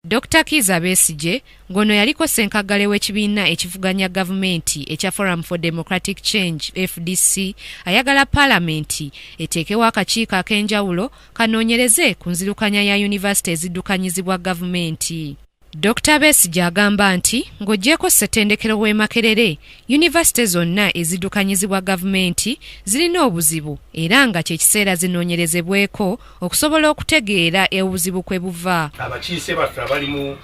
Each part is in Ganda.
Dr. Kizza Besigye ngono yaliko ssenkagale w'ekibiina ekivuganya gavumenti ekya Forum for Democratic Change FDC ayagala Paalamenti eteekewo akakiiko ak'enjawulo kanoonyereze ku nzirukanya ya yunivasite eziddukanyizibwa gavumenti. Dr. Besigye agamba nti ng'oggyeko ssettendekero w'e Makerere, yunivasite zonna eziddukanyizibwa gavumenti zirina obuzibu era nga kye kiseera zinoonyerezebweko okusobola okutegeera obuzibu kwe buva. Abakiise baffe abali mu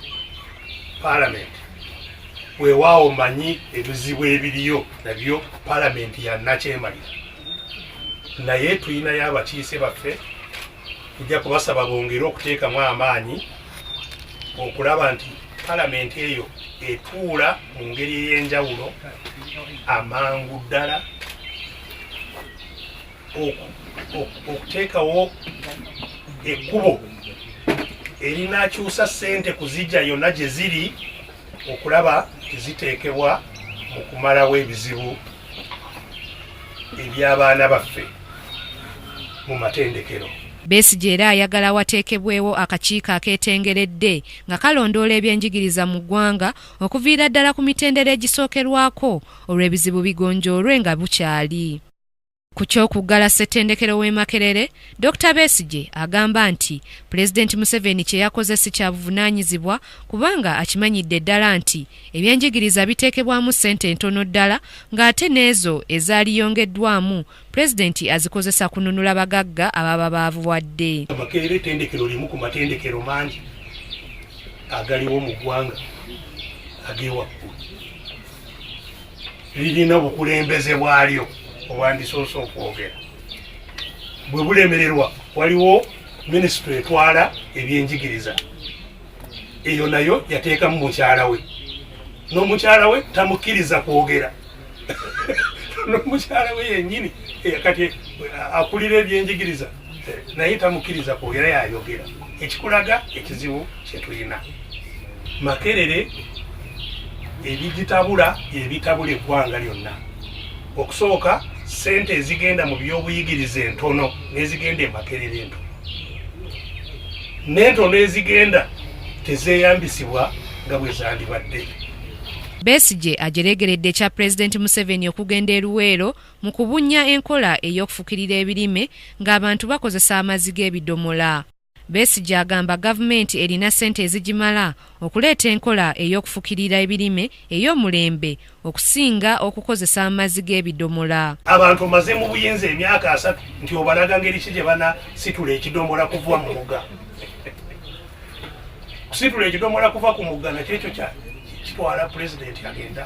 Paalamenti weewaawo manyi ebizibu ebiriyo nabyo Paalamenti yannakyemalira, naye tulinayo abakiise baffe tujja kubasaba bongere okuteekamu amaanyi okulaba nti Paalamenti eyo etuula mu ngeri ey'enjawulo amangu ddala okuteekawo ekkubo erinakyusa ssente kuzijja yonna gye ziri okulaba teziteekebwa mu kumalawo ebizibu eby'abaana baffe mu matendekero. Besigye era ayagala wateekebwewo akakiiko akeetengeredde nga kalondoola ebyenjigiriza mu ggwanga okuviira ddala ku mitendera egisookerwako olw'ebizibu bigonjoolwe nga bukyali. Ku ky'okuggala ssettendekero w'e Makerere, Dr. Besigye agamba nti Pulezidenti Museveni kye yakoze si kya buvunaanyizibwa kubanga akimanyidde ddala nti ebyenjigiriza biteekebwamu ssente ntono ddala ng'ate n'ezo ezaaliyongeddwamu Pulezidenti azikozesa kununula bagagga ababa baavuwadde. Makerere ettendekero limu ku matendekero mangi agaliwo mu ggwanga ag'ewaggulu, lirina obukulembeze bwalyo obwandisoose okwogera. Bwe bulemererwa waliwo minisitule etwala ebyenjigiriza, eyo nayo yateekamu mukyala we, n'omukyala we tamukkiriza kwogera n'omukyala we yennyini kati akulira ebyenjigiriza naye tamukkiriza kwogera, yayogera. Ekikulaga ekizibu kye tulina. Makerere ebigitabula ebitabula eggwanga lyonna. Okusooka ssente ezigenda mu byobuyigiriza entono n'ezigenda e Makerere entono, n'entono ezigenda tezeeyambisibwa nga bwe zandibadde. Besigye ajeregeredde ekya Pulezidenti Museveni okugenda e Luweero mu kubunnya enkola ey'okufukirira ebirime ng'abantu bakozesa amazzi g'ebidomola. Besigye agamba gavumenti erina ssente ezigimala okuleeta enkola ey'okufukirira ebirime ey'omulembe okusinga okukozesa amazzi g'ebidomola. Abantu maze mu buyinza emyaka 3 nti obalaga ngeri ki gye banasitula ekidomola kuva mu mugga. Kusitula ekidomola kuva ku mugga nakyo ekyo kitwala Pulezidenti agenda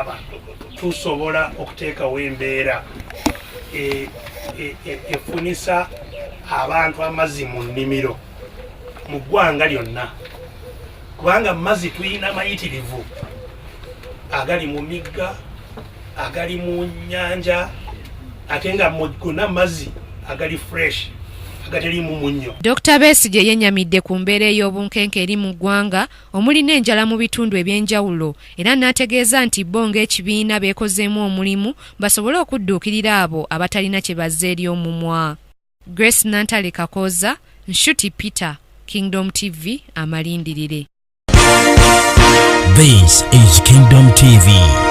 abantu. Tusobola okuteekawo embeera efunisa abantu amazzi mu nnimiro mu ggwanga lyonna, kubanga amazzi tuyina mayitirivu agali mu migga, agali mu nnyanja, ate nga gonna amazzi agali fresh agatalimu munnyo. Dr. Besigye yennyamidde ku mbeera ey'obunkenke eri mu ggwanga omuli n'enjala mu bitundu eby'enjawulo era n'ategeeza nti bo ng'ekibiina beekozeemu omulimu basobole okudduukirira abo abatalina kye bazza eri omumwa. Grace Nantale Kakoza, Nshuti Peter, Kingdom TV, amalindirire. This is Kingdom TV.